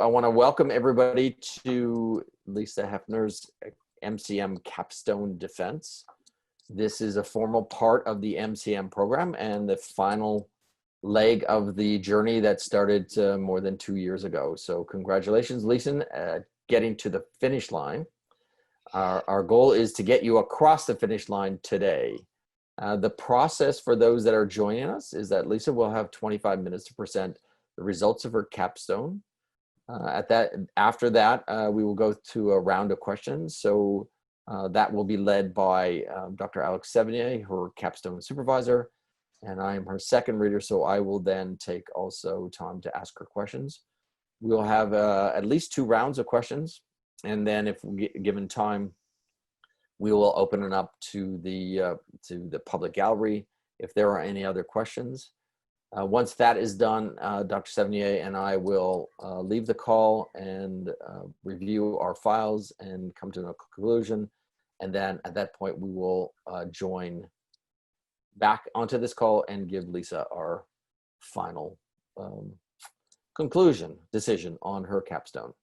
I want to welcome everybody to Lisa Hepfner's MCM Capstone Defense. This is a formal part of the MCM program and the final leg of the journey that started more than 2 years ago. So congratulations, Lisa, getting to the finish line. Our goal is to get you across the finish line today. The process for those that are joining us is that Lisa will have 25 minutes to present the results of her capstone. After that, we will go to a round of questions. So that will be led by Dr. Alex Sevigny, her capstone supervisor, and I am her second reader. So I will then take also time to ask her questions. We'll have at least 2 rounds of questions, and then if given time, we will open it up to the public gallery if there are any other questions. Once that is done, Dr. Sevigny and I will leave the call and review our files and come to a conclusion. And then at that point, we will join back onto this call and give Lisa our final decision on her capstone.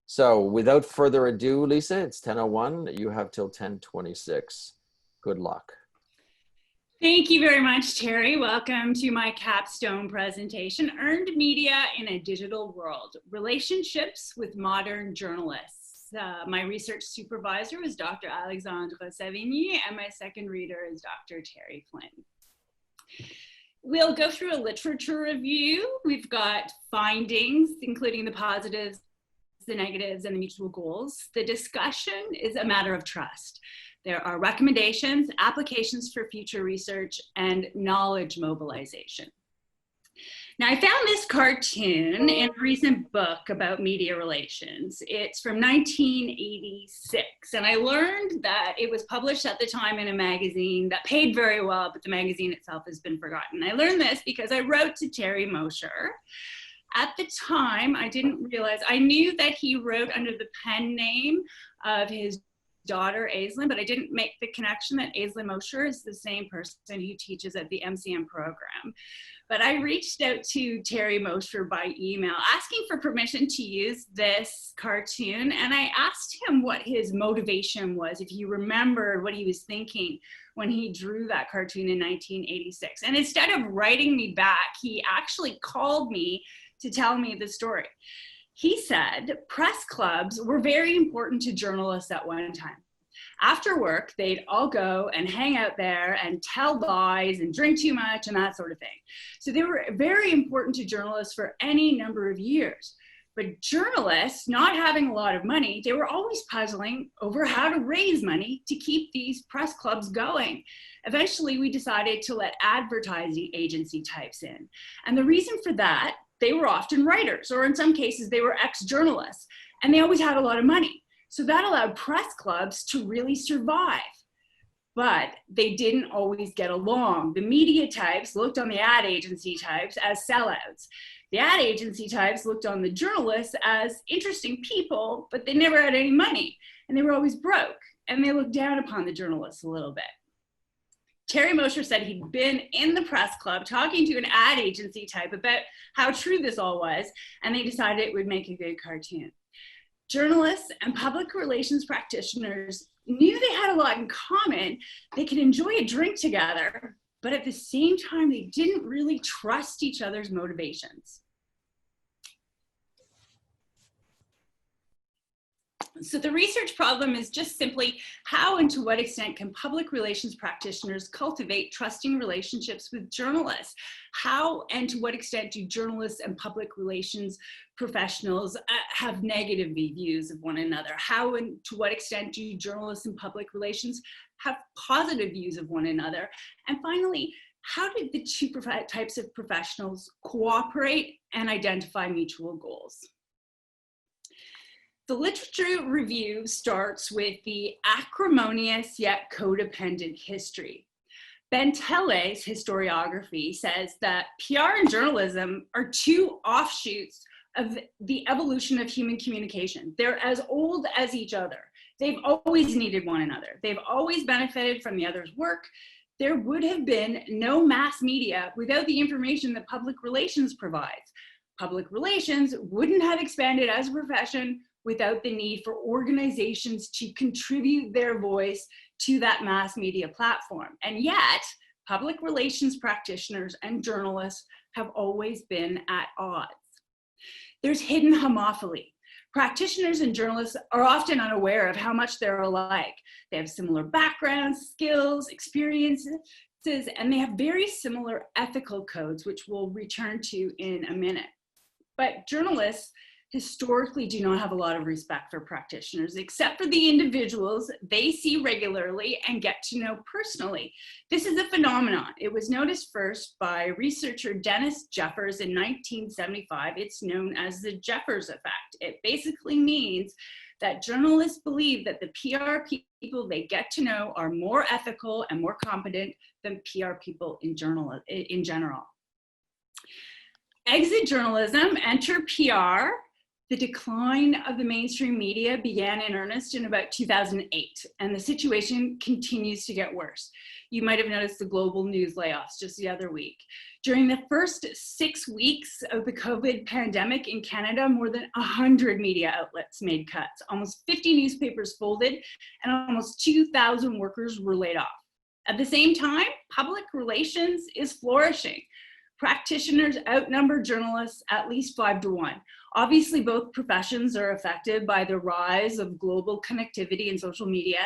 So without further ado, Lisa, it's 10:01. You have till 10:26. Good luck. Thank you very much, Terry. Welcome to my capstone presentation, Earned Media in a Digital World, Relationships with Modern Journalists. My research supervisor is Dr. Alexandre Sevigny, and my second reader is Dr. Terry Flynn. We'll go through a literature review. We've got findings, including the positives, the negatives, and the mutual goals. The discussion is a matter of trust. There are recommendations, applications for future research, and knowledge mobilization. Now, I found this cartoon in a recent book about media relations. It's from 1986, and I learned that it was published at the time in a magazine that paid very well, but the magazine itself has been forgotten. I learned this because I wrote to Terry Mosher. At the time, I didn't realize, I knew that he wrote under the pen name of his daughter, Aislinn, but I didn't make the connection that Aislinn Mosher is the same person who teaches at the MCM program. But I reached out to Terry Mosher by email asking for permission to use this cartoon, and I asked him what his motivation was, if he remembered what he was thinking when he drew that cartoon in 1986. And instead of writing me back, he actually called me to tell me the story. He said press clubs were very important to journalists at one time. After work, they'd all go and hang out there and tell lies and drink too much and that sort of thing. So they were very important to journalists for any number of years. But journalists, not having a lot of money, they were always puzzling over how to raise money to keep these press clubs going. Eventually, we decided to let advertising agency types in. And the reason for that, they were often writers, or in some cases, they were ex-journalists, and they always had a lot of money. So that allowed press clubs to really survive. But they didn't always get along. The media types looked on the ad agency types as sellouts. The ad agency types looked on the journalists as interesting people, but they never had any money, and they were always broke, and they looked down upon the journalists a little bit. Terry Mosher said he'd been in the press club talking to an ad agency type about how true this all was, and they decided it would make a good cartoon. Journalists and public relations practitioners knew they had a lot in common. They could enjoy a drink together, but at the same time, they didn't really trust each other's motivations. So the research problem is just simply how and to what extent can public relations practitioners cultivate trusting relationships with journalists? How and to what extent do journalists and public relations professionals have negative views of one another? How and to what extent do journalists and public relations have positive views of one another? And finally, how did the two types of professionals cooperate and identify mutual goals? The literature review starts with the acrimonious yet codependent history. Bentelle's historiography says that PR and journalism are 2 offshoots of the evolution of human communication. They're as old as each other. They've always needed one another. They've always benefited from the other's work. There would have been no mass media without the information that public relations provides. Public relations wouldn't have expanded as a profession without the need for organizations to contribute their voice to that mass media platform. And yet, public relations practitioners and journalists have always been at odds. There's hidden homophily. Practitioners and journalists are often unaware of how much they're alike. They have similar backgrounds, skills, experiences, and they have very similar ethical codes, which we'll return to in a minute. But journalists historically do not have a lot of respect for practitioners, except for the individuals they see regularly and get to know personally. This is a phenomenon. It was noticed first by researcher Dennis Jeffers in 1975. It's known as the Jeffers effect. It basically means that journalists believe that the PR people they get to know are more ethical and more competent than PR people in general. Exit journalism, enter PR. The decline of the mainstream media began in earnest in about 2008, and the situation continues to get worse. You might have noticed the global news layoffs just the other week. During the first 6 weeks of the COVID pandemic in Canada, more than 100 media outlets made cuts. Almost 50 newspapers folded, and almost 2,000 workers were laid off. At the same time, public relations is flourishing. Practitioners outnumber journalists at least 5 to 1. Obviously, both professions are affected by the rise of global connectivity and social media,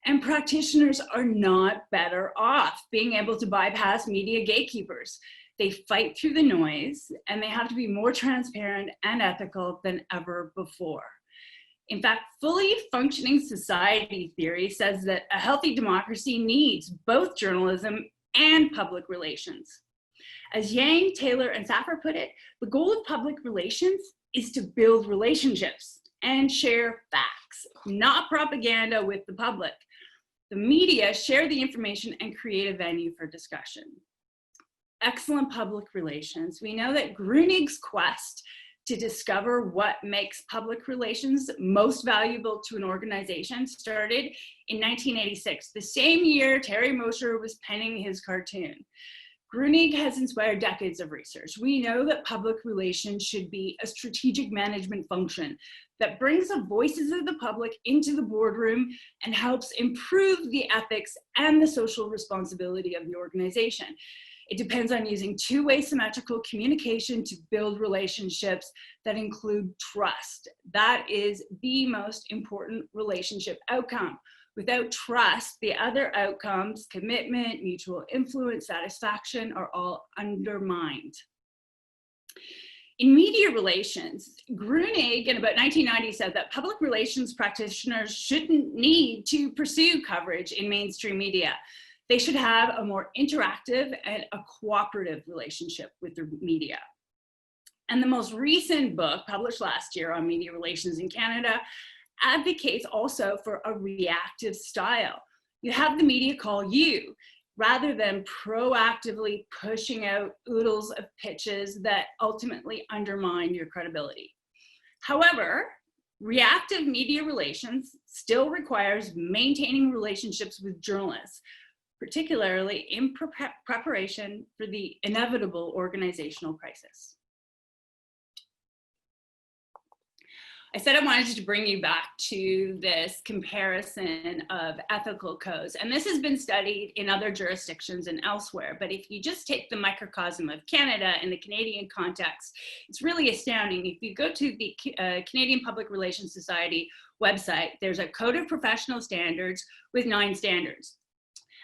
and practitioners are not better off being able to bypass media gatekeepers. They fight through the noise, and they have to be more transparent and ethical than ever before. In fact, fully functioning society theory says that a healthy democracy needs both journalism and public relations. As Yang, Taylor, and Saffer put it, the goal of public relations is to build relationships and share facts, not propaganda with the public. The media share the information and create a venue for discussion. Excellent public relations. We know that Grunig's quest to discover what makes public relations most valuable to an organization started in 1986, the same year Terry Mosher was penning his cartoon. Grunig has inspired decades of research. We know that public relations should be a strategic management function that brings the voices of the public into the boardroom and helps improve the ethics and the social responsibility of the organization. It depends on using two-way symmetrical communication to build relationships that include trust. That is the most important relationship outcome. Without trust, the other outcomes, commitment, mutual influence, satisfaction, are all undermined. In media relations, Grunig in about 1990 said that public relations practitioners shouldn't need to pursue coverage in mainstream media. They should have a more interactive and a cooperative relationship with the media. And the most recent book, published last year on media relations in Canada, advocates also for a reactive style. You have the media call you, rather than proactively pushing out oodles of pitches that ultimately undermine your credibility. However, reactive media relations still requires maintaining relationships with journalists, particularly in preparation for the inevitable organizational crisis. I said I wanted to bring you back to this comparison of ethical codes, and this has been studied in other jurisdictions and elsewhere, but if you just take the microcosm of Canada in the Canadian context, it's really astounding. If you go to the Canadian Public Relations Society website, there's a code of professional standards with 9 standards.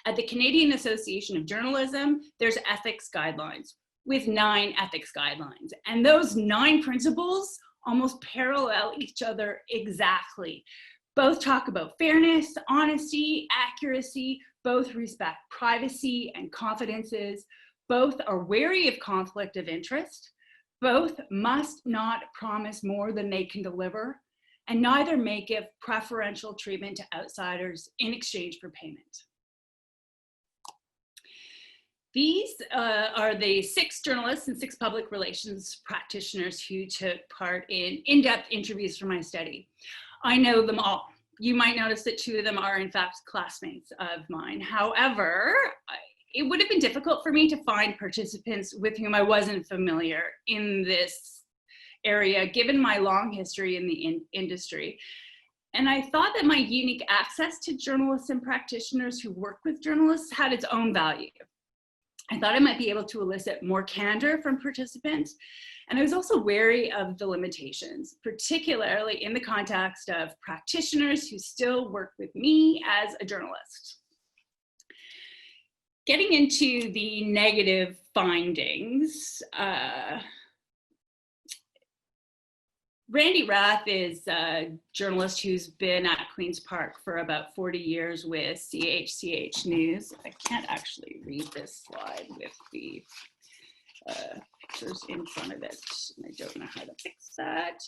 At the Canadian Association of Journalism, there's ethics guidelines with 9 ethics guidelines, and those 9 principles almost parallel each other exactly. Both talk about fairness, honesty, accuracy, both respect privacy and confidences, both are wary of conflict of interest, both must not promise more than they can deliver, and neither may give preferential treatment to outsiders in exchange for payment. These are the 6 journalists and 6 public relations practitioners who took part in in-depth interviews for my study. I know them all. You might notice that 2 of them are in fact classmates of mine. However, it would have been difficult for me to find participants with whom I wasn't familiar in this area, given my long history in the industry. And I thought that my unique access to journalists and practitioners who work with journalists had its own value. I thought I might be able to elicit more candor from participants. And I was also wary of the limitations, particularly in the context of practitioners who still work with me as a journalist. Getting into the negative findings, Randy Rath is a journalist who's been at Queen's Park for about 40 years with CHCH News. I can't actually read this slide with the pictures in front of it. I don't know how to fix that.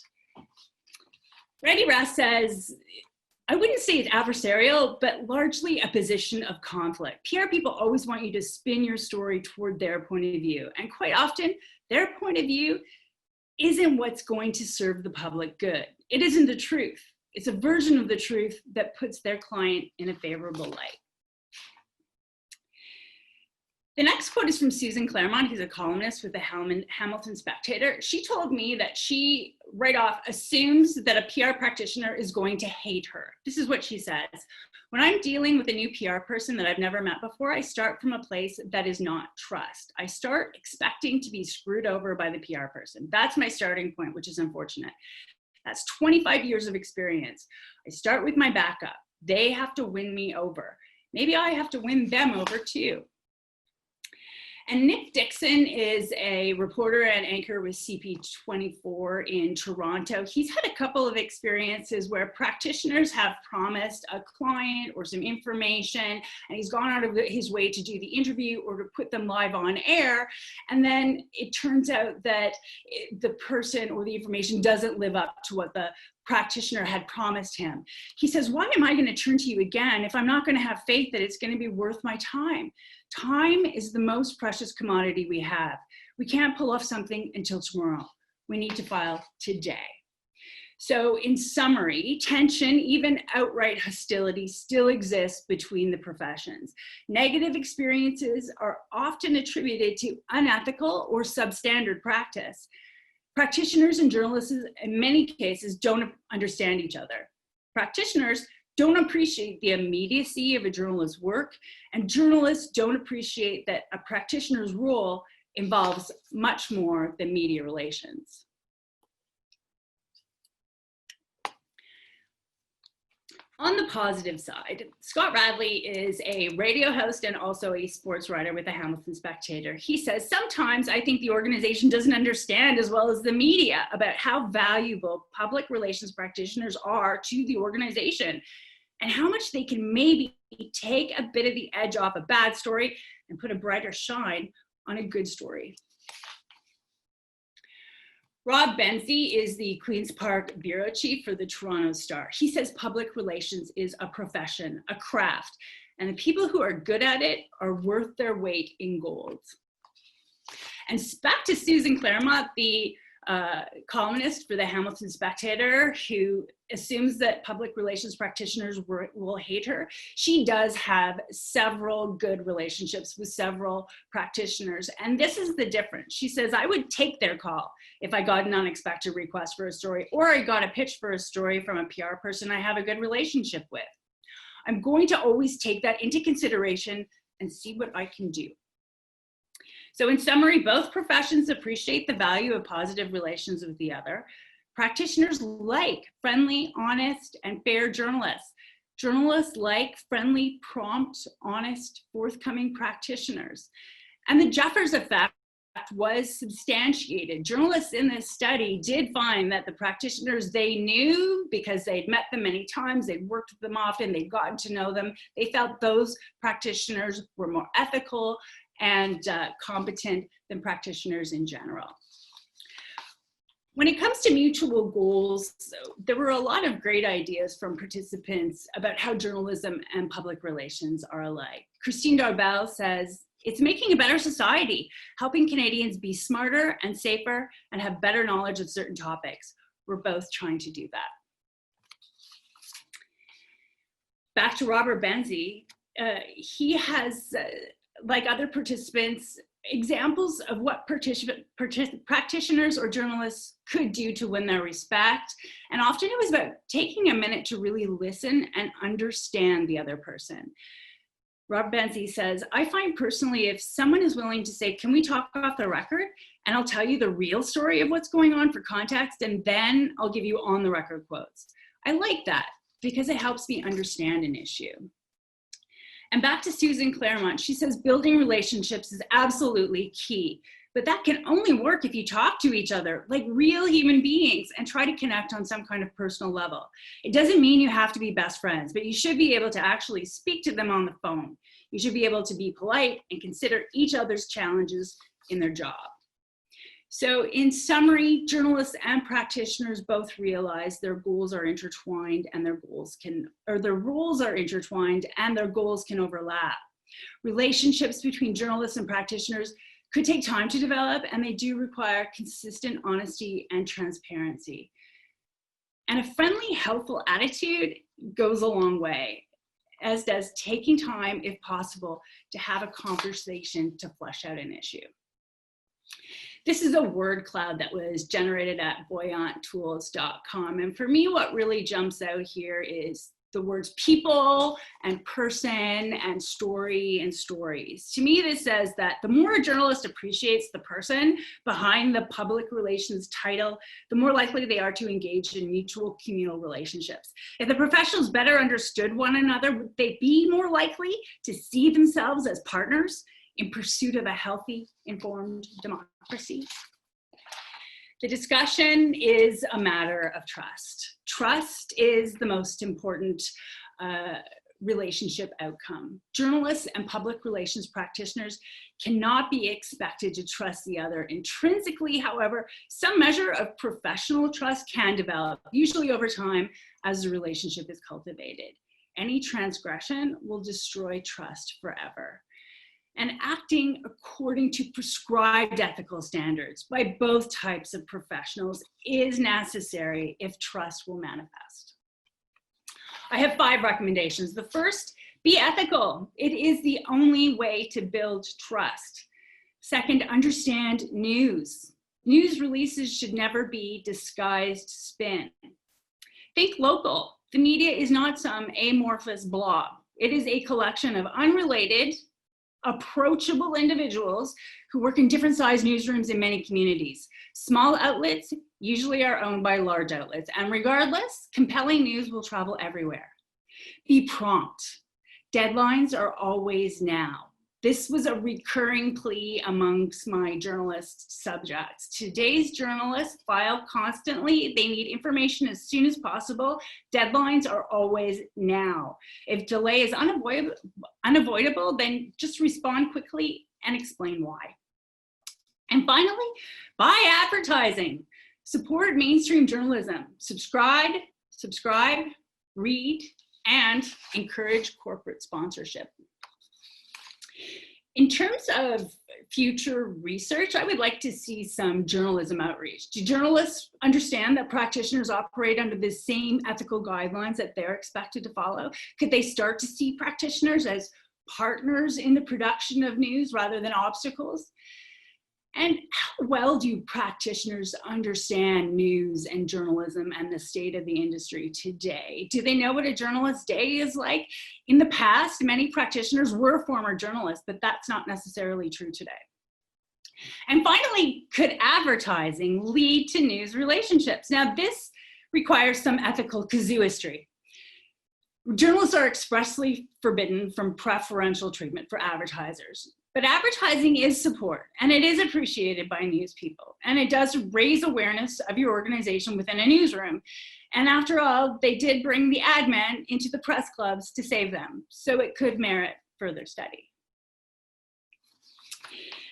Randy Rath says, I wouldn't say it's adversarial, but largely a position of conflict. PR people always want you to spin your story toward their point of view. And quite often, their point of view isn't what's going to serve the public good. It isn't the truth. It's a version of the truth that puts their client in a favorable light. The next quote is from Susan Claremont, who's a columnist with the Hamilton Spectator. She told me that she, right off, assumes that a PR practitioner is going to hate her. This is what she says. When I'm dealing with a new PR person that I've never met before, I start from a place that is not trust. I start expecting to be screwed over by the PR person. That's my starting point, which is unfortunate. That's 25 years of experience. I start with my backup. They have to win me over. Maybe I have to win them over too. And Nick Dixon is a reporter and anchor with CP24 in Toronto. He's had a couple of experiences where practitioners have promised a client or some information, and he's gone out of his way to do the interview or to put them live on air. And then it turns out that the person or the information doesn't live up to what the practitioner had promised him. He says, why am I going to turn to you again if I'm not going to have faith that it's going to be worth my time? Time is the most precious commodity we have. We can't pull off something until tomorrow. We need to file today. So in summary, tension, even outright hostility, still exists between the professions. Negative experiences are often attributed to unethical or substandard practice. Practitioners and journalists, in many cases, don't understand each other. Practitioners don't appreciate the immediacy of a journalist's work, and journalists don't appreciate that a practitioner's role involves much more than media relations. On the positive side, Scott Radley is a radio host and also a sports writer with the Hamilton Spectator. He says, sometimes I think the organization doesn't understand as well as the media about how valuable public relations practitioners are to the organization and how much they can maybe take a bit of the edge off a bad story and put a brighter shine on a good story. Rob Benzie is the Queen's Park bureau chief for the Toronto Star. He says public relations is a profession, a craft, and the people who are good at it are worth their weight in gold. And back to Susan Claremont, the columnist for the Hamilton Spectator, who assumes that public relations practitioners will hate her. She does have several good relationships with several practitioners, and this is the difference. She says, I would take their call if I got an unexpected request for a story, or I got a pitch for a story from a PR person I have a good relationship with. I'm going to always take that into consideration and see what I can do. So in summary, both professions appreciate the value of positive relations with the other. Practitioners like friendly, honest, and fair journalists. Journalists like friendly, prompt, honest, forthcoming practitioners. And the Jeffers effect was substantiated. Journalists in this study did find that the practitioners they knew, because they'd met them many times, they'd worked with them often, they'd gotten to know them, they felt those practitioners were more ethical and competent than practitioners in general. When it comes to mutual goals, there were a lot of great ideas from participants about how journalism and public relations are alike. Christine Darbel says, it's making a better society, helping Canadians be smarter and safer and have better knowledge of certain topics. We're both trying to do that. Back to Robert Benzie, he has like other participants, examples of what practitioners or journalists could do to win their respect. And often it was about taking a minute to really listen and understand the other person. Rob Benzie says, I find personally, if someone is willing to say, can we talk off the record? And I'll tell you the real story of what's going on for context, and then I'll give you on the record quotes. I like that because it helps me understand an issue. And back to Susan Claremont, she says, building relationships is absolutely key, but that can only work if you talk to each other like real human beings and try to connect on some kind of personal level. It doesn't mean you have to be best friends, but you should be able to actually speak to them on the phone. You should be able to be polite and consider each other's challenges in their job. So in summary, journalists and practitioners both realize their goals are intertwined and their roles are intertwined and their goals can overlap. Relationships between journalists and practitioners could take time to develop, and they do require consistent honesty and transparency. And a friendly, helpful attitude goes a long way, as does taking time, if possible, to have a conversation to flesh out an issue. This is a word cloud that was generated at buoyanttools.com. And for me, what really jumps out here is the words people and person and story and stories. To me, this says that the more a journalist appreciates the person behind the public relations title, the more likely they are to engage in mutual communal relationships. If the professionals better understood one another, would they be more likely to see themselves as partners in pursuit of a healthy, informed democracy? The discussion is a matter of trust. Trust is the most important relationship outcome. Journalists and public relations practitioners cannot be expected to trust the other intrinsically. However, some measure of professional trust can develop, usually over time, as the relationship is cultivated. Any transgression will destroy trust forever. And acting according to prescribed ethical standards by both types of professionals is necessary if trust will manifest. I have 5 recommendations. The first, be ethical. It is the only way to build trust. Second, understand news. News releases should never be disguised spin. Think local. The media is not some amorphous blob. It is a collection of unrelated, approachable individuals who work in different sized newsrooms in many communities. Small outlets usually are owned by large outlets, and regardless, compelling news will travel everywhere. Be prompt. Deadlines are always now. This was a recurring plea amongst my journalist subjects. Today's journalists file constantly. They need information as soon as possible. Deadlines are always now. If delay is unavoidable, then just respond quickly and explain why. And finally, buy advertising. Support mainstream journalism. Subscribe, read, and encourage corporate sponsorship. In terms of future research, I would like to see some journalism outreach. Do journalists understand that practitioners operate under the same ethical guidelines that they're expected to follow? Could they start to see practitioners as partners in the production of news rather than obstacles? And how well do practitioners understand news and journalism and the state of the industry today? Do they know what a journalist's day is like? In the past, many practitioners were former journalists, but that's not necessarily true today. And finally, could advertising lead to news relationships? Now, this requires some ethical casuistry. Journalists are expressly forbidden from preferential treatment for advertisers. But advertising is support, and it is appreciated by news people, and it does raise awareness of your organization within a newsroom. And after all, they did bring the ad men into the press clubs to save them, so it could merit further study.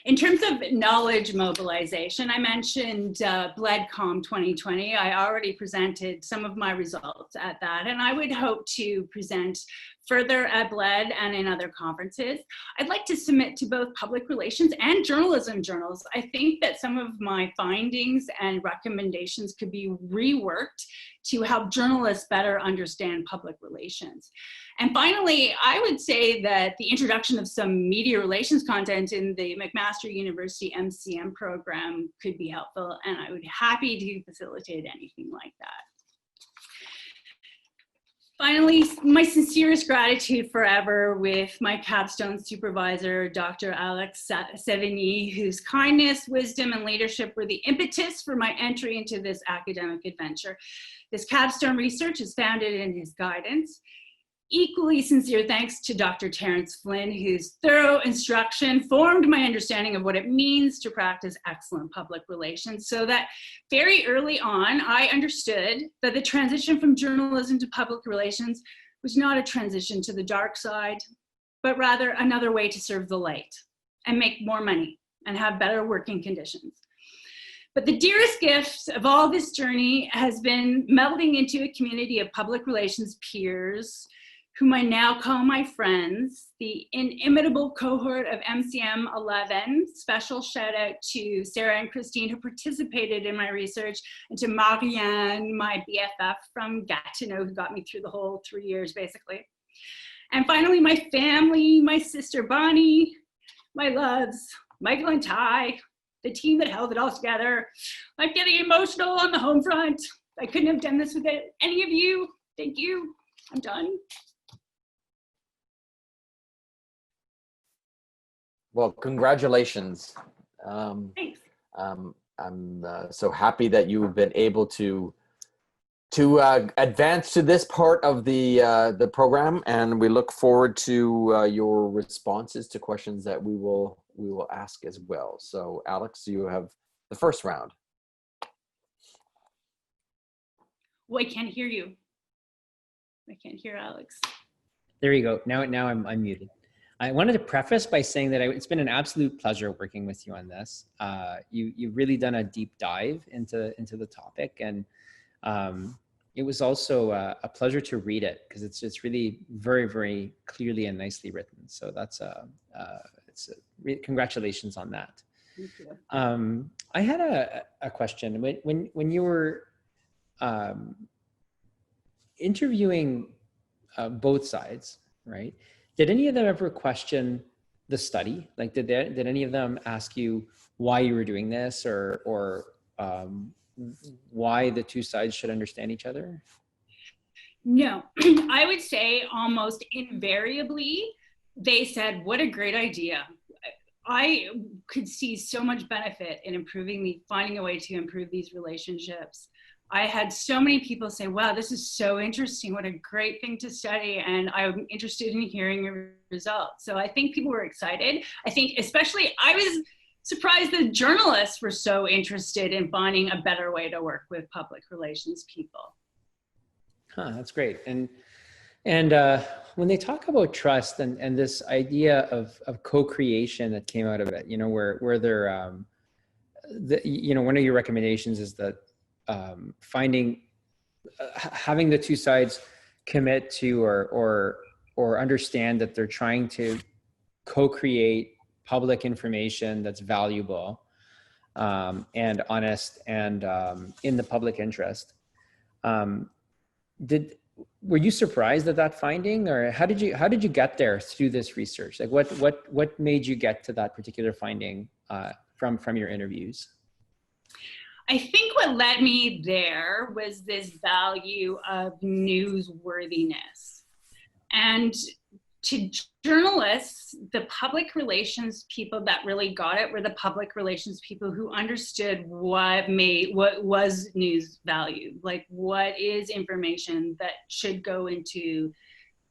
In terms of knowledge mobilization, I mentioned BLEDCOM 2020. I already presented some of my results at that, and I would hope to present further at BLED and in other conferences. I'd like to submit to both public relations and journalism journals. I think that some of my findings and recommendations could be reworked to help journalists better understand public relations. And finally, I would say that the introduction of some media relations content in the McMaster University MCM program could be helpful, and I would be happy to facilitate anything like that. Finally, my sincerest gratitude forever with my capstone supervisor, Dr. Alex Sevigny, whose kindness, wisdom, and leadership were the impetus for my entry into this academic adventure. This capstone research is founded in his guidance. Equally sincere thanks to Dr. Terrence Flynn, whose thorough instruction formed my understanding of what it means to practice excellent public relations, so that very early on, I understood that the transition from journalism to public relations was not a transition to the dark side, but rather another way to serve the light and make more money and have better working conditions. But the dearest gift of all this journey has been melding into a community of public relations peers, whom I now call my friends, the inimitable cohort of MCM 11. Special shout out to Sarah and Christine, who participated in my research, and to Marianne, my BFF from Gatineau, who got me through the whole 3 years, basically. And finally, my family, my sister Bonnie, my loves, Michael and Ty, the team that held it all together. I'm getting emotional on the home front. I couldn't have done this without any of you. Thank you. I'm done. Well, congratulations. Thanks. I'm so happy that you've been able to advance to this part of the program, and we look forward to your responses to questions that we will ask as well. So, Alex, you have the first round. Oh, I can't hear you. I can't hear Alex. There you go. Now I'm muted. I wanted to preface by saying that it's been an absolute pleasure working with you on this. You've really done a deep dive into the topic, and it was also a pleasure to read it, because it's really very, very clearly and nicely written. So that's congratulations on that. Thank you. I had a question. When you were interviewing both sides, right? Did any of them ever question the study? Like, did any of them ask you why you were doing this, or why the two sides should understand each other? No, I would say almost invariably, they said, what a great idea. I could see so much benefit in finding a way to improve these relationships. I had so many people say, wow, this is so interesting. What a great thing to study. And I'm interested in hearing your results. So I think people were excited. I think especially, I was surprised that journalists were so interested in finding a better way to work with public relations people. Huh, that's great. And when they talk about trust and this idea of co-creation that came out of it, where they're, one of your recommendations is that having the two sides commit to or understand that they're trying to co-create public information that's valuable and honest and in the public interest. Were you surprised at that finding, or how did you get there through this research? Like what made you get to that particular finding from your interviews? I think what led me there was this value of newsworthiness. And to journalists, the public relations people that really got it were the public relations people who understood what was news value, like what is information that should go into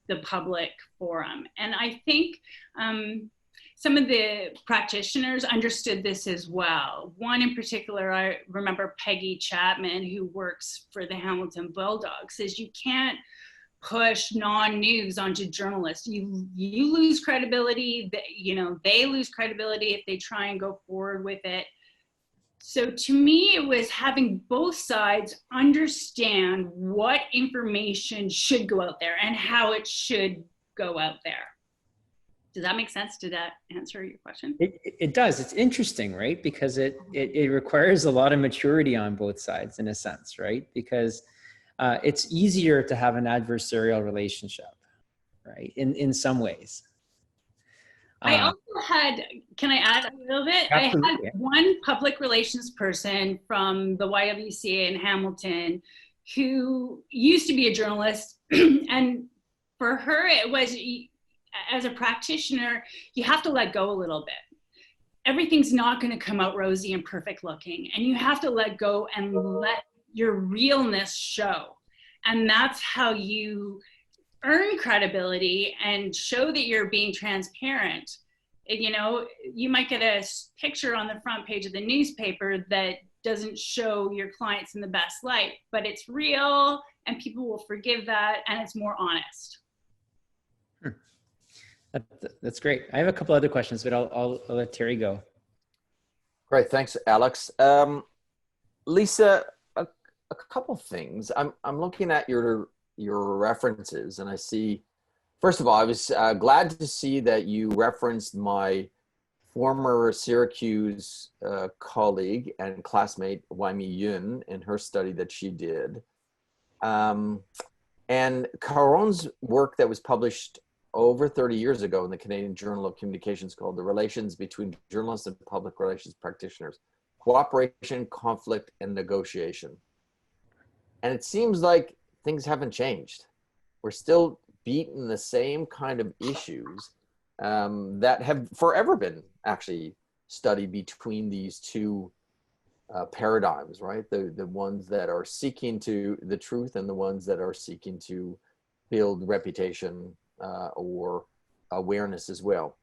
the public forum. And I think some of the practitioners understood this as well. One in particular, I remember Peggy Chapman, who works for the Hamilton Bulldogs, says you can't push non-news onto journalists. You lose credibility, they lose credibility if they try and go forward with it. So to me, it was having both sides understand what information should go out there and how it should go out there. Does that make sense? Did that answer your question? It does. It's interesting, right? Because it requires a lot of maturity on both sides in a sense, right? Because it's easier to have an adversarial relationship, right? In some ways. I also had, can I add a little bit? Absolutely. I had one public relations person from the YWCA in Hamilton who used to be a journalist. And for her, it was, as a practitioner, you have to let go a little bit. Everything's not going to come out rosy and perfect looking. And you have to let go and let your realness show. And that's how you earn credibility and show that you're being transparent. You know, you might get a picture on the front page of the newspaper that doesn't show your clients in the best light, but it's real and people will forgive that, and it's more honest. That's great. I have a couple other questions, but I'll let Terry go. Great, thanks, Alex. Lisa, a couple things. I'm looking at your references, and I see, first of all, I was glad to see that you referenced my former Syracuse colleague and classmate, Waimi Yun, in her study that she did. And Caron's work that was published over 30 years ago in the Canadian Journal of Communications called The Relations Between Journalists and Public Relations Practitioners, Cooperation, Conflict, and Negotiation. And it seems like things haven't changed. We're still beating the same kind of issues that have forever been actually studied between these two paradigms, right? The ones that are seeking to the truth and the ones that are seeking to build reputation or awareness as well.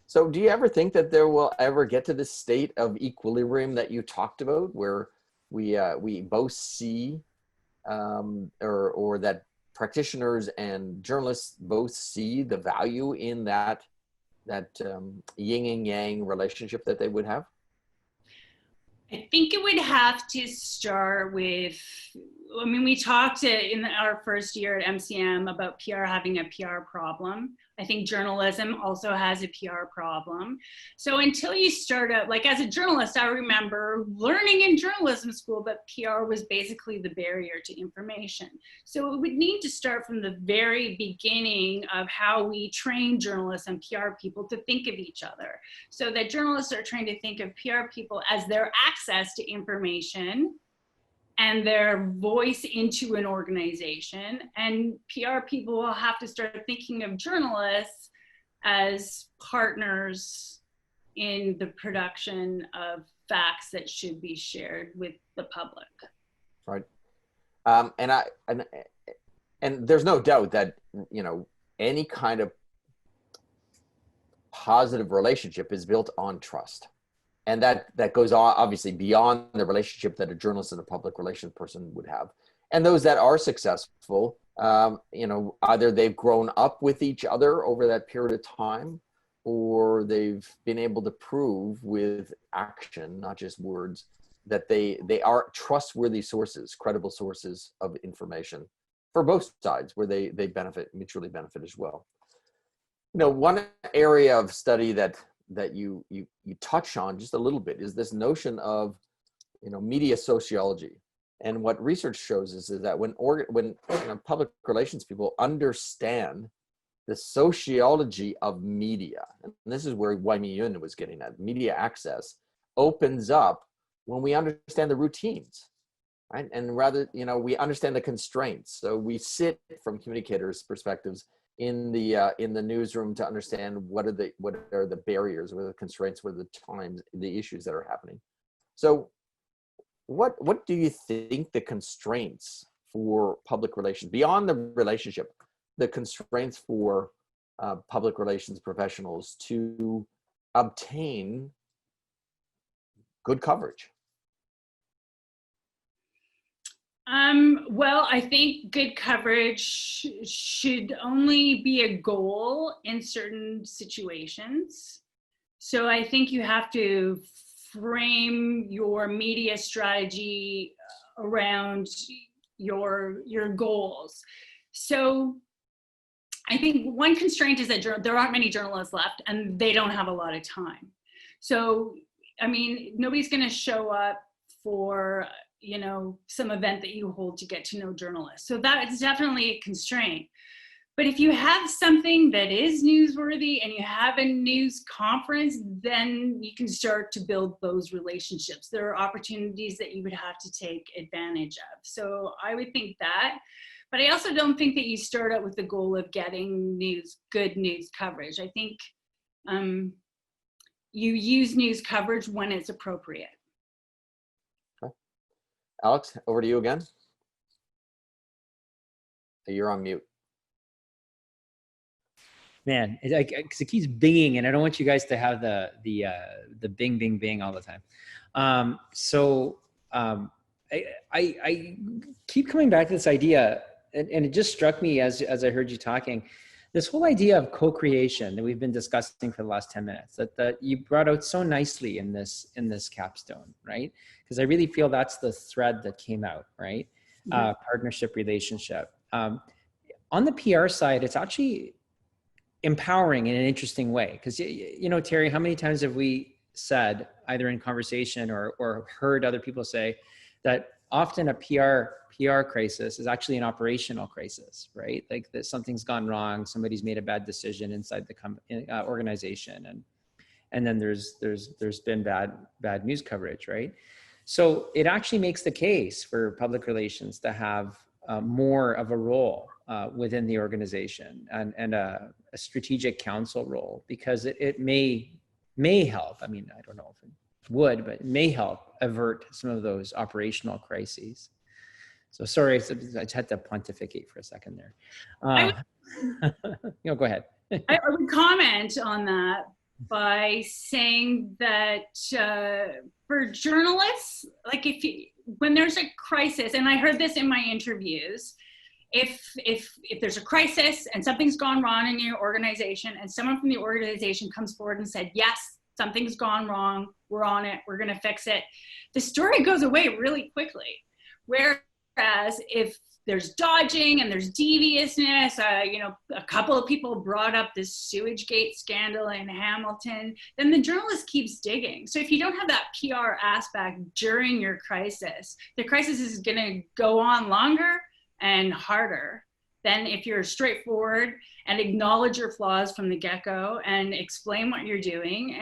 So do you ever think that there will ever get to this state of equilibrium that you talked about, where we both see or that practitioners and journalists both see the value in that yin and yang relationship that they would have? I think it would have to start with, I mean, we talked in our first year at MCM about PR having a PR problem. I think journalism also has a PR problem. So until you start out, like as a journalist, I remember learning in journalism school that PR was basically the barrier to information. So it would need to start from the very beginning of how we train journalists and PR people to think of each other. So that journalists are trying to think of PR people as their access to information and their voice into an organization. And PR people will have to start thinking of journalists as partners in the production of facts that should be shared with the public. Right. And there's no doubt that, you know, any kind of positive relationship is built on trust. And that goes on obviously beyond the relationship that a journalist and a public relations person would have. And those that are successful, you know, either they've grown up with each other over that period of time, or they've been able to prove with action, not just words, that they are trustworthy sources, credible sources of information for both sides, where they mutually benefit as well. You know, one area of study that you touch on just a little bit is this notion of, you know, media sociology. And what research shows is that when you know, public relations people understand the sociology of media, and this is where Waimi Yun was getting at, media access opens up when we understand the routines, right? And rather, you know, we understand the constraints. So we sit from communicators' perspectives in the newsroom to understand what are the barriers, what are the constraints, what are the times, the issues that are happening. So what do you think the constraints for public relations, beyond the relationship, the constraints for public relations professionals to obtain good coverage? Well, I think good coverage should only be a goal in certain situations. So I think you have to frame your media strategy around your goals. So I think one constraint is that there aren't many journalists left and they don't have a lot of time. So, I mean, nobody's going to show up for, you know, some event that you hold to get to know journalists. So that is definitely a constraint. But if you have something that is newsworthy and you have a news conference, then you can start to build those relationships. There are opportunities that you would have to take advantage of. So I would think that. But I also don't think that you start out with the goal of getting good news coverage. I think you use news coverage when it's appropriate. Okay. Alex, over to you again. You're on mute. Man, because it keeps binging, and I don't want you guys to have the bing, bing, bing all the time. I keep coming back to this idea, and it just struck me as I heard you talking, this whole idea of co-creation that we've been discussing for the last 10 minutes, that you brought out so nicely in this capstone, right? Because I really feel that's the thread that came out, right? Mm-hmm. Partnership, relationship. On the PR side, it's actually empowering in an interesting way. Because, you know, Terry, how many times have we said, either in conversation or heard other people say, that often a PR crisis is actually an operational crisis, right? Like that something's gone wrong, somebody's made a bad decision inside the organization, and then there's been bad news coverage, right? So it actually makes the case for public relations to have more of a role within the organization and a strategic counsel role, because it may help. I mean, I don't know if it would, but it may help avert some of those operational crises. So sorry, I just had to pontificate for a second there. You know, go ahead. I would comment on that by saying that for journalists, like when there's a crisis, and I heard this in my interviews, if there's a crisis and something's gone wrong in your organization and someone from the organization comes forward and said, yes, something's gone wrong, we're on it, we're gonna fix it, the story goes away really quickly. Whereas if there's dodging and there's deviousness, you know, a couple of people brought up this sewage gate scandal in Hamilton, then the journalist keeps digging. So if you don't have that PR aspect during your crisis, the crisis is gonna go on longer and harder than if you're straightforward and acknowledge your flaws from the get-go and explain what you're doing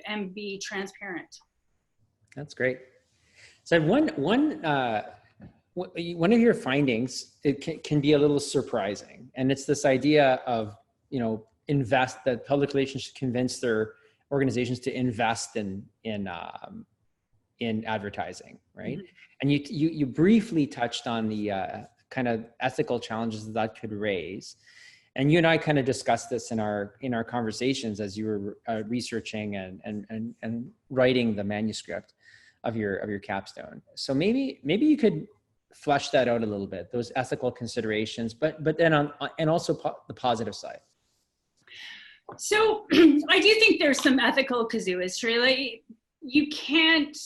and be transparent. That's great. So one of your findings, it can be a little surprising, and it's this idea of, you know, that public relations should convince their organizations to invest in advertising, right? Mm-hmm. And you briefly touched on the kind of ethical challenges that could raise, and you and I kind of discussed this in our conversations as you were researching and writing the manuscript of your capstone. So maybe you could flesh that out a little bit, those ethical considerations, but then and also the positive side. So I do think there's some ethical casuistry. Like, you can't,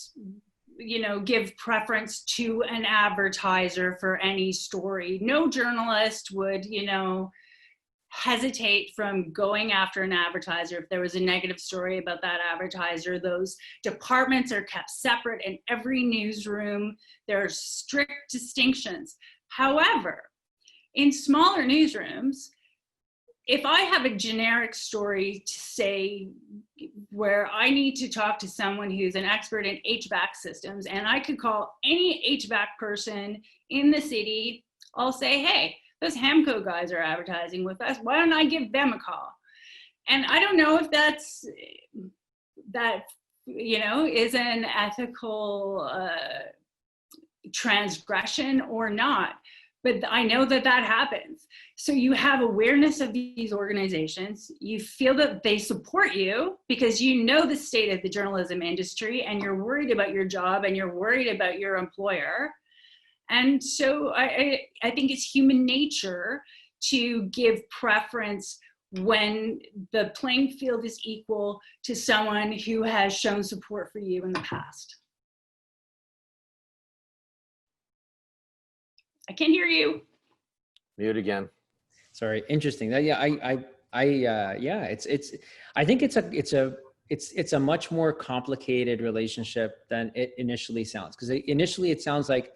you know, give preference to an advertiser for any story. No journalist would, you know, hesitate from going after an advertiser if there was a negative story about that advertiser. Those departments are kept separate in every newsroom. There are strict distinctions. However, in smaller newsrooms, if I have a generic story to say where I need to talk to someone who's an expert in HVAC systems, and I could call any HVAC person in the city, I'll say, hey, those Hamco guys are advertising with us. Why don't I give them a call? And I don't know if that, you know, is an ethical transgression or not. But I know that happens. So you have awareness of these organizations. You feel that they support you because you know the state of the journalism industry, and you're worried about your job and you're worried about your employer. And so I think it's human nature to give preference when the playing field is equal to someone who has shown support for you in the past. I can't hear you. Mute again. Sorry, interesting. Yeah, yeah, I think it's a much more complicated relationship than it initially sounds. Because initially it sounds like,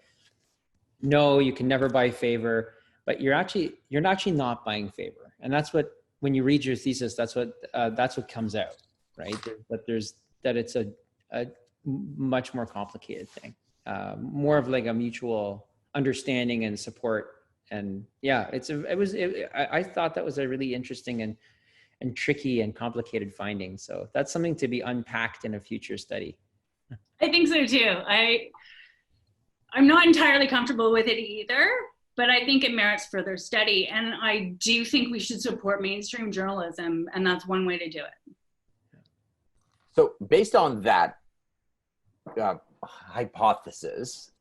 no, you can never buy favor, but you're actually not buying favor, and that's what, when you read your thesis, that's what comes out, right? That it's a much more complicated thing, more of like a mutual understanding and support. And yeah, I thought that was a really interesting and tricky and complicated finding. So that's something to be unpacked in a future study. I think so too. I'm not entirely comfortable with it either, but I think it merits further study. And I do think we should support mainstream journalism, and that's one way to do it. So based on that hypothesis,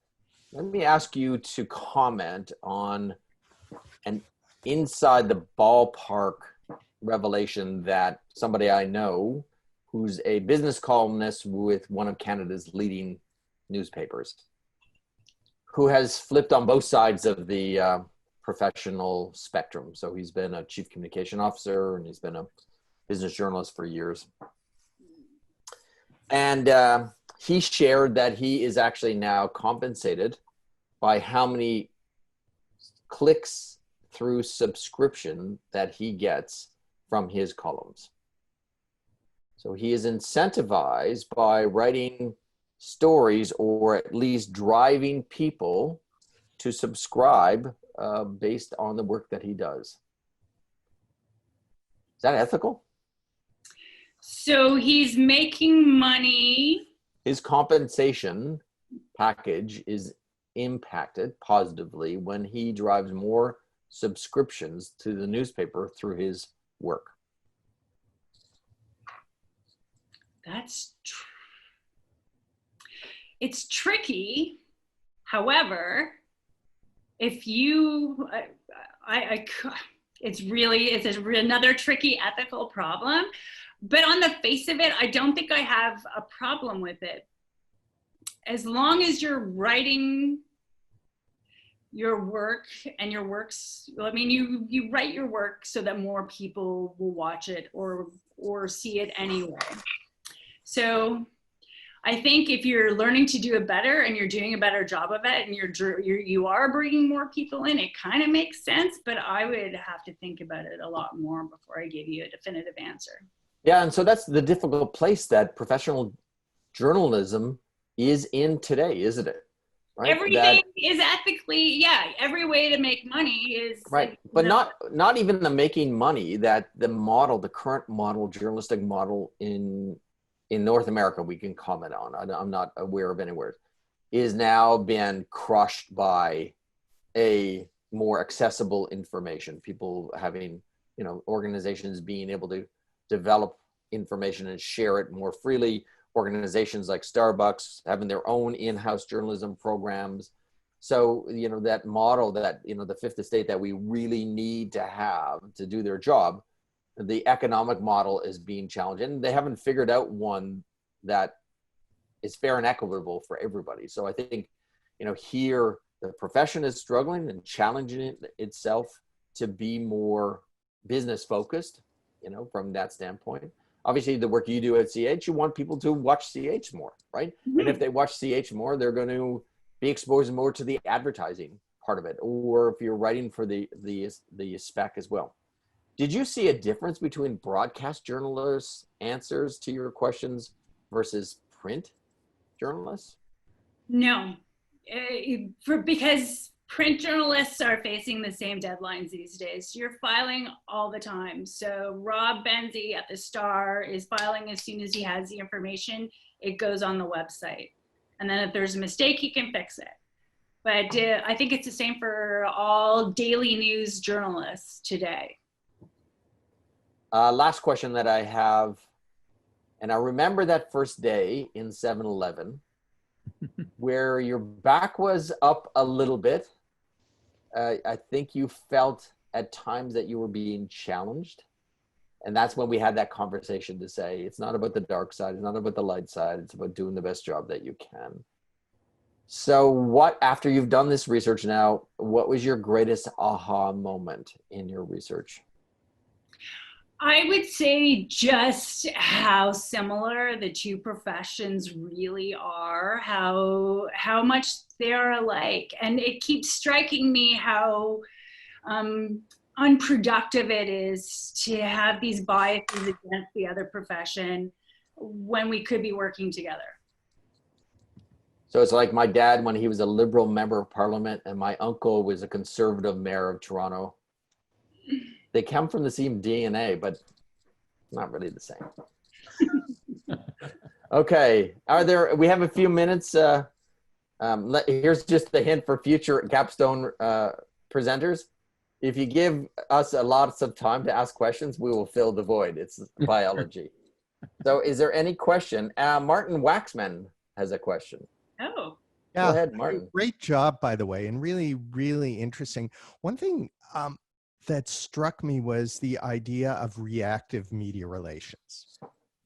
let me ask you to comment on an inside the ballpark revelation that somebody I know, who's a business columnist with one of Canada's leading newspapers, who has flipped on both sides of the professional spectrum. So he's been a chief communication officer and he's been a business journalist for years. And he shared that he is actually now compensated by how many clicks through subscription that he gets from his columns. So he is incentivized by writing stories, or at least driving people to subscribe based on the work that he does. Is that ethical? So he's making money. His compensation package is impacted positively when he drives more subscriptions to the newspaper through his work. It's tricky. However, if you, it's another tricky ethical problem. But on the face of it, I don't think I have a problem with it. As long as you're writing your work and your works, I mean, you write your work so that more people will watch it or see it anyway. So I think if you're learning to do it better and you're doing a better job of it and you are bringing more people in, it kind of makes sense, but I would have to think about it a lot more before I give you a definitive answer. Yeah, and so that's the difficult place that professional journalism is in today, isn't it? Right? Everything is ethically, yeah, every way to make money is right, but not even the making money that the current model, journalistic model in North America, we can comment on. I'm not aware of anywhere, is now been crushed by a more accessible information. People having, organizations being able to develop information and share it more freely. Organizations like Starbucks having their own in-house journalism programs. So, that model that, the fifth estate that we really need to have to do their job, the economic model is being challenged, and they haven't figured out one that is fair and equitable for everybody. So I think, here the profession is struggling and challenging itself to be more business focused, from that standpoint. Obviously, the work you do at CH, you want people to watch CH more, right? Mm-hmm. And if they watch CH more, they're going to be exposed more to the advertising part of it, or if you're writing for the spec as well. Did you see a difference between broadcast journalists' answers to your questions versus print journalists? No, because print journalists are facing the same deadlines these days. You're filing all the time. So Rob Benzie at the Star is filing as soon as he has the information. It goes on the website. And then if there's a mistake, he can fix it. But I think it's the same for all daily news journalists today. Last question that I have, and I remember that first day in 7-Eleven where your back was up a little bit. I think you felt at times that you were being challenged. And that's when we had that conversation to say, it's not about the dark side, it's not about the light side, it's about doing the best job that you can. So what, after you've done this research now, what was your greatest aha moment in your research? I would say just how similar the two professions really are, how much they are alike. And it keeps striking me how unproductive it is to have these biases against the other profession when we could be working together. So it's like my dad when he was a Liberal member of Parliament and my uncle was a Conservative mayor of Toronto. They come from the same DNA, but not really the same. Okay, we have a few minutes. Here's just a hint for future Capstone presenters. If you give us a lot of time to ask questions, we will fill the void. It's biology. So is there any question? Martin Waxman has a question. Oh. Yeah, go ahead, Martin. Great job, by the way, and really, really interesting. One thing that struck me was the idea of reactive media relations.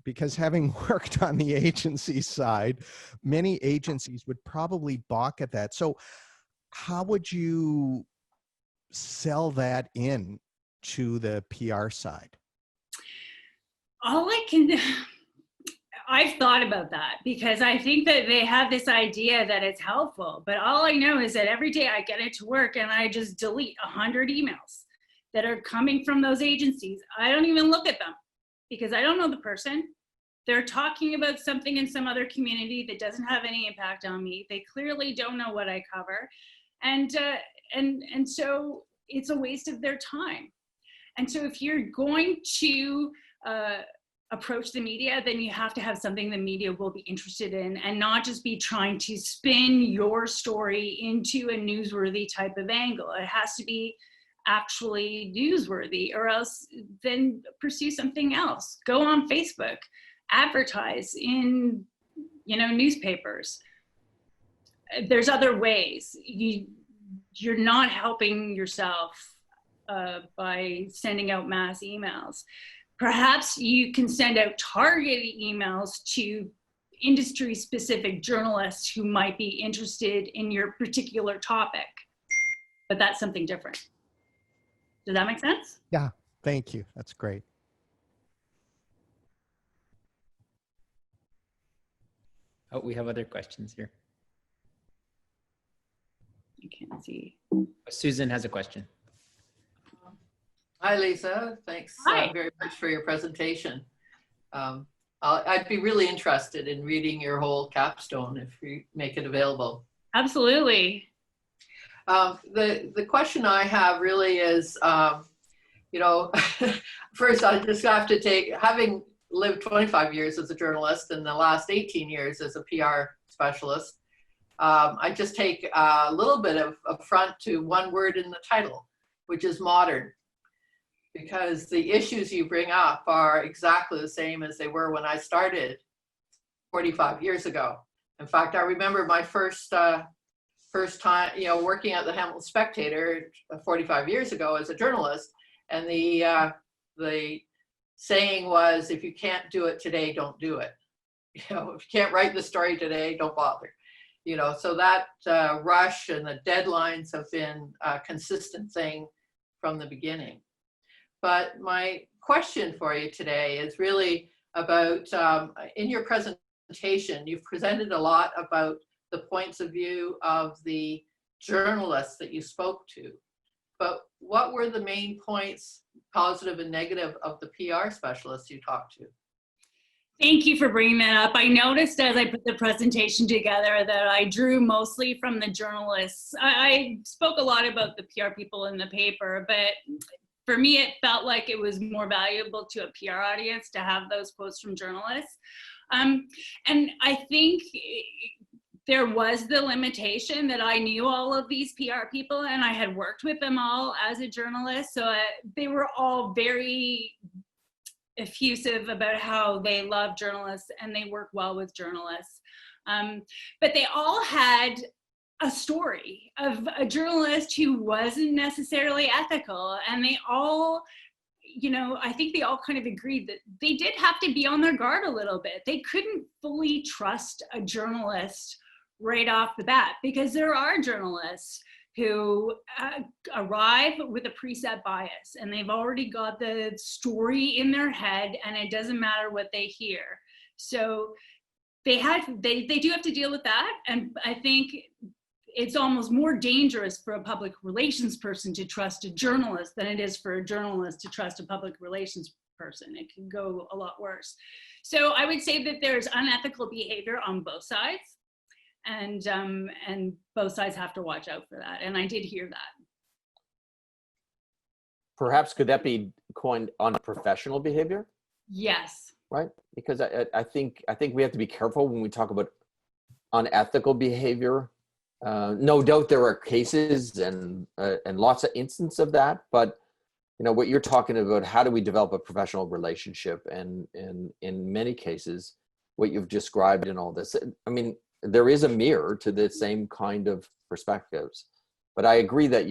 Because having worked on the agency side, many agencies would probably balk at that. So how would you sell that in to the PR side? I've thought about that because I think that they have this idea that it's helpful, but all I know is that every day I get into work and I just delete 100 emails that are coming from those agencies. I don't even look at them because I don't know the person. They're talking about something in some other community that doesn't have any impact on me. They clearly don't know what I cover. And so it's a waste of their time. And so if you're going to approach the media, then you have to have something the media will be interested in and not just be trying to spin your story into a newsworthy type of angle. It has to be actually newsworthy, or else then pursue something else. Go on Facebook, advertise in, newspapers. There's other ways. You're not helping yourself by sending out mass emails. Perhaps you can send out targeted emails to industry-specific journalists who might be interested in your particular topic, but that's something different. Does that make sense? Yeah, thank you. That's great. Oh, we have other questions here. I can't see. Susan has a question. Hi, Lisa. Thanks Hi. Very much for your presentation. I'd be really interested in reading your whole capstone if you make it available. Absolutely. The question I have really is, first I just have to take, having lived 25 years as a journalist and the last 18 years as a PR specialist, I just take a little bit of affront to one word in the title, which is modern. Because the issues you bring up are exactly the same as they were when I started 45 years ago. In fact, I remember my first time, working at the Hamilton Spectator 45 years ago as a journalist, and the saying was, if you can't do it today, don't do it. If you can't write the story today, don't bother. So that rush and the deadlines have been a consistent thing from the beginning. But my question for you today is really about, in your presentation, you've presented a lot about the points of view of the journalists that you spoke to. But what were the main points, positive and negative, of the PR specialists you talked to? Thank you for bringing that up. I noticed as I put the presentation together that I drew mostly from the journalists. I spoke a lot about the PR people in the paper, but for me, it felt like it was more valuable to a PR audience to have those quotes from journalists. And I think there was the limitation that I knew all of these PR people and I had worked with them all as a journalist. So they were all very effusive about how they love journalists and they work well with journalists. But they all had a story of a journalist who wasn't necessarily ethical, and they all, I think they all kind of agreed that they did have to be on their guard a little bit. They couldn't fully trust a journalist right off the bat, because there are journalists who arrive with a preset bias and they've already got the story in their head and it doesn't matter what they hear. So they do have to deal with that. And I think it's almost more dangerous for a public relations person to trust a journalist than it is for a journalist to trust a public relations person. It can go a lot worse. So I would say that there's unethical behavior on both sides. And both sides have to watch out for that. And I did hear that. Perhaps could that be coined unprofessional behavior? Yes. Right? Because I think we have to be careful when we talk about unethical behavior. No doubt there are cases and lots of instances of that, but you know what you're talking about, how do we develop a professional relationship? And in many cases, what you've described in all this, I mean, there is a mirror to the same kind of perspectives, but I agree that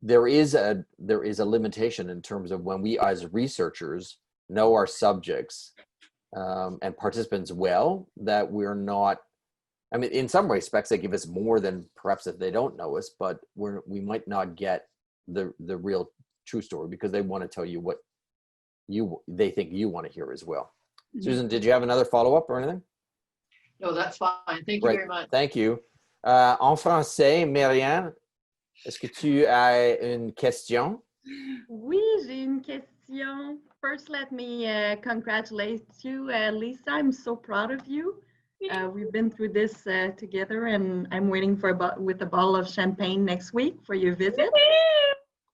there is a limitation in terms of when we as researchers know our subjects and participants well, that we're not, I mean, in some respects they give us more than perhaps if they don't know us, but we might not get the real true story because they want to tell you what they think you want to hear as well. Mm-hmm. Susan, did you have another follow-up or anything? No, that's fine. Thank you very much. Thank you. En français, Marianne, est-ce que tu as une question? Oui, j'ai une question. First, let me congratulate you, Lisa. I'm so proud of you. We've been through this together, and I'm waiting with a bottle of champagne next week for your visit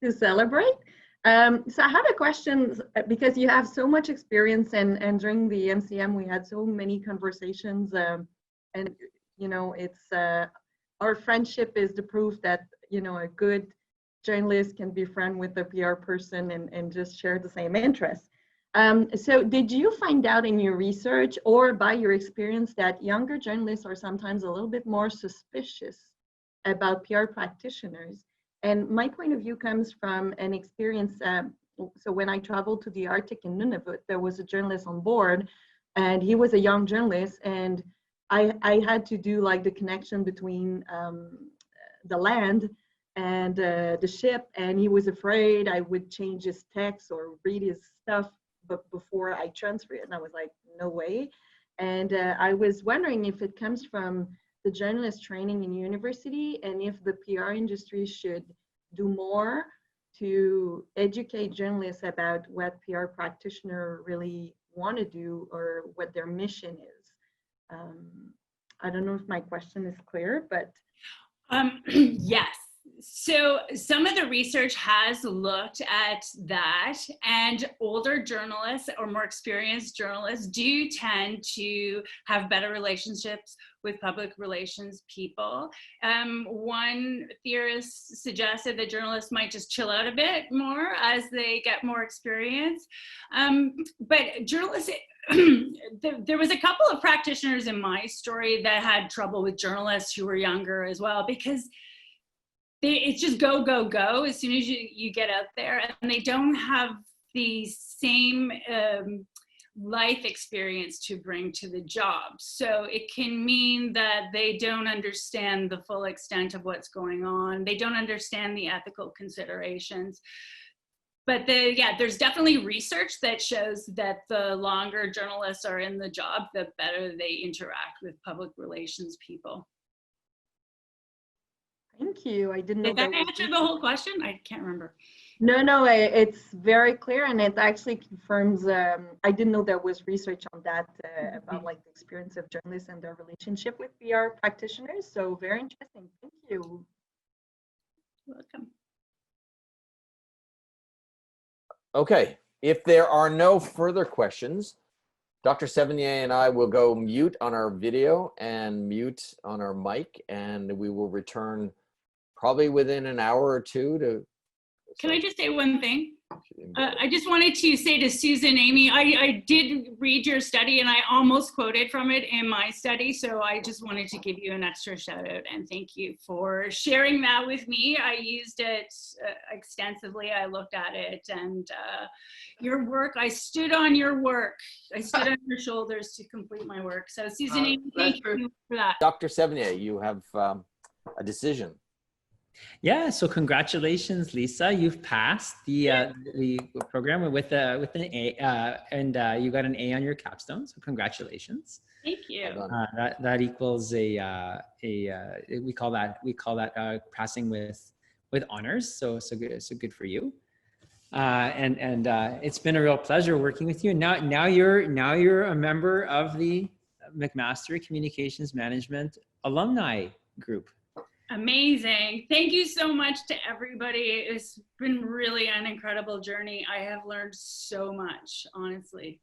to celebrate. So I had a question because you have so much experience, and during the MCM we had so many conversations, and you know, it's our friendship is the proof that, you know, a good journalist can be friend with a PR person and just share the same interests. So did you find out in your research or by your experience that younger journalists are sometimes a little bit more suspicious about PR practitioners? And my point of view comes from an experience. So when I traveled to the Arctic in Nunavut, there was a journalist on board, and he was a young journalist, and I had to do like the connection between the land and the ship, and he was afraid I would change his text or read his stuff before I transfer it, and I was like, no way. And I was wondering if it comes from the journalist training in university, and if the PR industry should do more to educate journalists about what PR practitioners really want to do or what their mission is. I don't know if my question is clear, but. Yes. So some of the research has looked at that, and older journalists or more experienced journalists do tend to have better relationships with public relations people. One theorist suggested that journalists might just chill out a bit more as they get more experience. But journalists, there was a couple of practitioners in my story that had trouble with journalists who were younger as well, because it's just go, go, go as soon as you get out there, and they don't have the same life experience to bring to the job. So it can mean that they don't understand the full extent of what's going on. They don't understand the ethical considerations. But there's definitely research that shows that the longer journalists are in the job, the better they interact with public relations people. Thank you. I didn't know. Did that answer the whole question? I can't remember. No, it's very clear, and it actually confirms. I didn't know there was research on that about like the experience of journalists and their relationship with PR practitioners. So very interesting. Thank you. You're welcome. Okay, if there are no further questions, Dr. Sevigny and I will go mute on our video and mute on our mic, and we will return probably within an hour or two to. Can I just say one thing? I just wanted to say to Susan, Amy, I did read your study and I almost quoted from it in my study. So I just wanted to give you an extra shout out and thank you for sharing that with me. I used it extensively. I looked at it and your work, I stood on your work. I stood on your shoulders to complete my work. So Susan, Amy, thank you for that. Dr. Sevigny, you have a decision. Yeah, so congratulations, Lisa. You've passed the program with an A, and you got an A on your capstone. So congratulations. Thank you. That equals we call that passing with honors. So good for you. And it's been a real pleasure working with you. Now you're a member of the McMaster Communications Management alumni group. Amazing. Thank you so much to everybody. It's been really an incredible journey. I have learned so much, honestly.